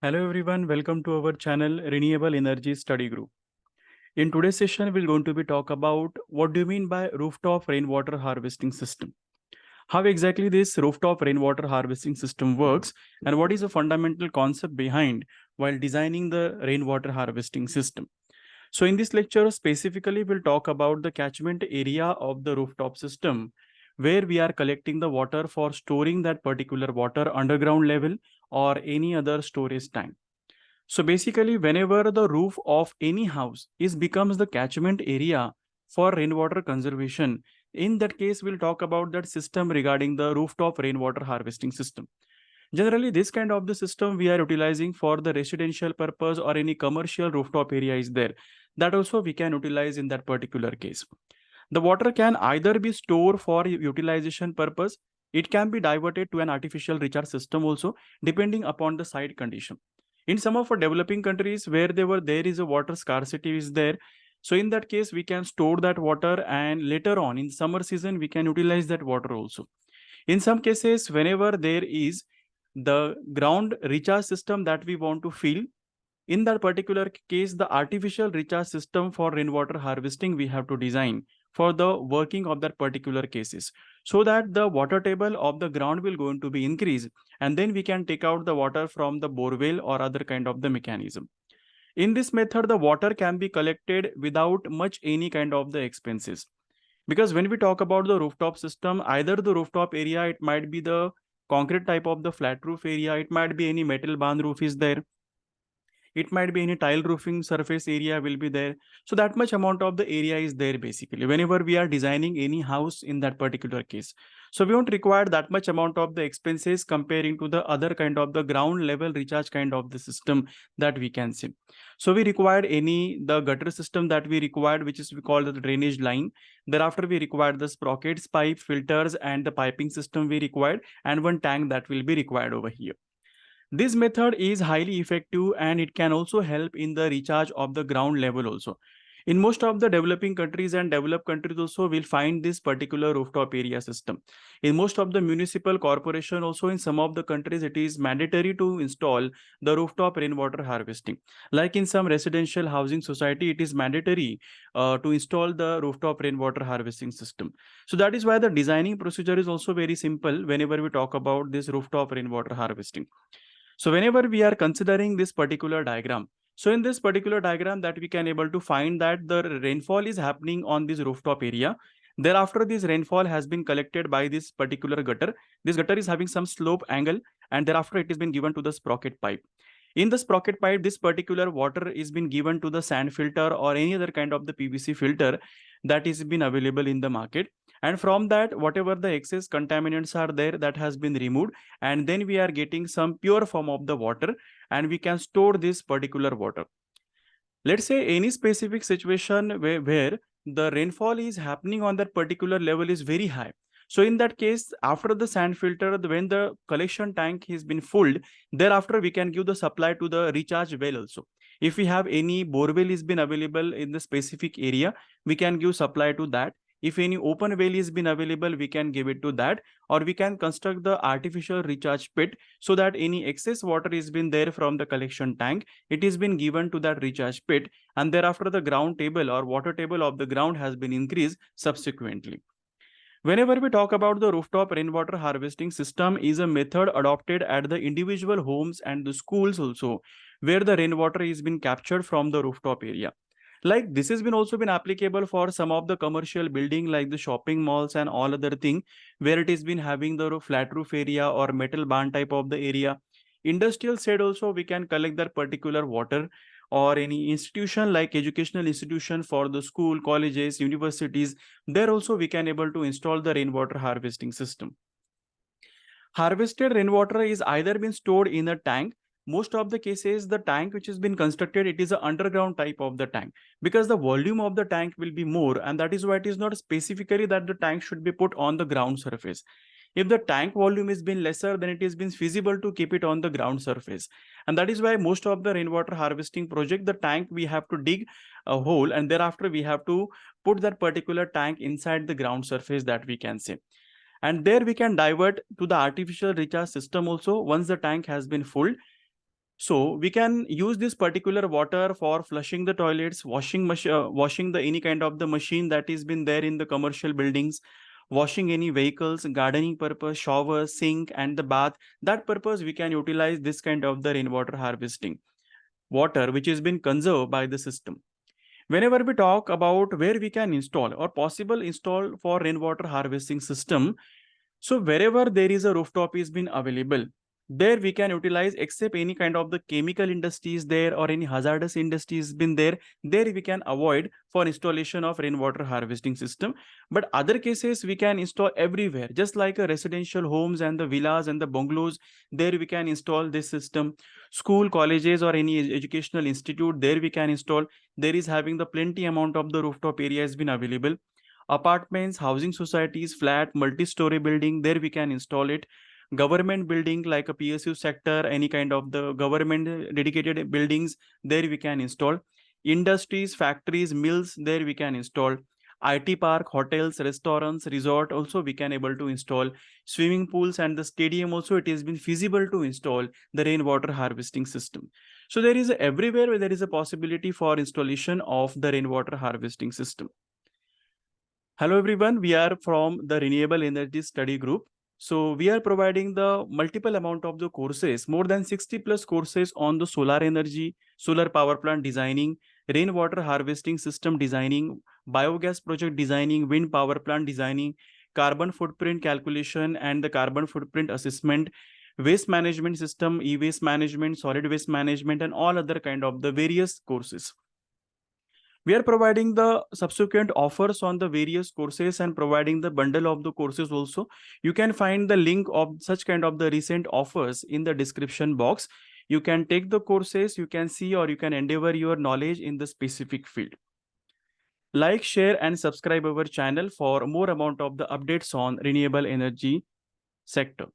Hello everyone, welcome to our channel Renewable Energy Study Group. In today's session, we're going to be talk about what do you mean by rooftop rainwater harvesting system? How exactly this rooftop rainwater harvesting system works and what is the fundamental concept behind while designing the rainwater harvesting system. So in this lecture, specifically, we'll talk about the catchment area of the rooftop system, where we are collecting the water for storing that particular water underground level or any other storage tank. So basically, whenever the roof of any house becomes the catchment area for rainwater conservation, in that case, we'll talk about that system regarding the rooftop rainwater harvesting system. Generally, this kind of the system we are utilizing for the residential purpose or any commercial rooftop area is there. That also we can utilize in that particular case. The water can either be stored for utilization purpose, it can be diverted to an artificial recharge system also, depending upon the site condition. In some of our developing countries where there is a water scarcity is there, so in that case we can store that water and later on in summer season we can utilize that water also. In some cases, whenever there is the ground recharge system that we want to fill, in that particular case the artificial recharge system for rainwater harvesting we have to design for the working of that particular cases, so that the water table of the ground will going to be increased and then we can take out the water from the borewell or other kind of the mechanism. In this method the water can be collected without much any kind of the expenses, because when we talk about the rooftop system, either the rooftop area, it might be the concrete type of the flat roof area, it might be any metal barn roof is there, it might be any tile roofing surface area will be there. So that much amount of the area is there basically whenever we are designing any house in that particular case. So we won't require that much amount of the expenses comparing to the other kind of the ground level recharge kind of the system that we can see. So we required the gutter system that we required, which is we call the drainage line. Thereafter we required the sprockets, pipe, filters, and the piping system we required, and one tank that will be required over here. This method is highly effective and it can also help in the recharge of the ground level also. In most of the developing countries and developed countries also will find this particular rooftop area system. In most of the municipal corporation also in some of the countries it is mandatory to install the rooftop rainwater harvesting. Like in some residential housing society it is mandatory to install the rooftop rainwater harvesting system. So that is why the designing procedure is also very simple whenever we talk about this rooftop rainwater harvesting. So whenever we are considering this particular diagram, so in this particular diagram that we can able to find that the rainfall is happening on this rooftop area. Thereafter, this rainfall has been collected by this particular gutter. This gutter is having some slope angle and thereafter it has been given to the sprocket pipe. In the sprocket pipe, this particular water is been given to the sand filter or any other kind of the PVC filter that is been available in the market. And from that, whatever the excess contaminants are there, that has been removed. And then we are getting some pure form of the water and we can store this particular water. Let's say any specific situation where the rainfall is happening on that particular level is very high. So in that case, after the sand filter, when the collection tank has been filled, thereafter we can give the supply to the recharge well also. If we have any borewell is been available in the specific area, we can give supply to that. If any open well is been available, we can give it to that, or we can construct the artificial recharge pit so that any excess water is been there from the collection tank, it is been given to that recharge pit, and thereafter the ground table or water table of the ground has been increased subsequently. Whenever we talk about the rooftop rainwater harvesting system is a method adopted at the individual homes and the schools also, where the rainwater is been captured from the rooftop area. Like this has been also been applicable for some of the commercial building like the shopping malls and all other thing, where it has been having the flat roof area or metal barn type of the area. Industrial side also we can collect that particular water, or any institution like educational institution for the school, colleges, universities, there also we can able to install the rainwater harvesting system. Harvested rainwater is either been stored in a tank. Most of the cases, the tank which has been constructed, it is an underground type of the tank, because the volume of the tank will be more, and that is why it is not specifically that the tank should be put on the ground surface. If the tank volume is been lesser, then it is been feasible to keep it on the ground surface. And that is why most of the rainwater harvesting project, the tank we have to dig a hole and thereafter we have to put that particular tank inside the ground surface that we can say. And there we can divert to the artificial recharge system also once the tank has been full. So we can use this particular water for flushing the toilets, washing the any kind of the machine that is been there in the commercial buildings, washing any vehicles, gardening purpose, shower, sink, and the bath. That purpose we can utilize this kind of the rainwater harvesting water, which has been conserved by the system. Whenever we talk about where we can install or possible install for rainwater harvesting system, so wherever there is a rooftop is been available, there we can utilize, except any kind of the chemical industries there or any hazardous industries been there we can avoid for installation of rainwater harvesting system. But other cases we can install everywhere, just like a residential homes and the villas and the bungalows, there we can install this system. School, colleges, or any educational institute, there we can install. There is having the plenty amount of the rooftop area has been available. Apartments, housing societies, flat, multi-story building, there we can install it. Government building like a PSU sector, any kind of the government dedicated buildings, there we can install. Industries, factories, mills, there we can install. IT park, hotels, restaurants, resort, also we can able to install. Swimming pools and the stadium also, it has been feasible to install the rainwater harvesting system. So there is everywhere where there is a possibility for installation of the rainwater harvesting system. Hello everyone, we are from the Renewable Energy Study Group. So we are providing the multiple amount of the courses, more than 60 plus courses on the solar energy, solar power plant designing, rainwater harvesting system designing, biogas project designing, wind power plant designing, carbon footprint calculation and the carbon footprint assessment, waste management system, e-waste management, solid waste management, and all other kind of the various courses. We are providing the subsequent offers on the various courses and providing the bundle of the courses also. You can find the link of such kind of the recent offers in the description box. You can take the courses, you can see, or you can endeavor your knowledge in the specific field. Like, share, and subscribe our channel for more amount of the updates on renewable energy sector.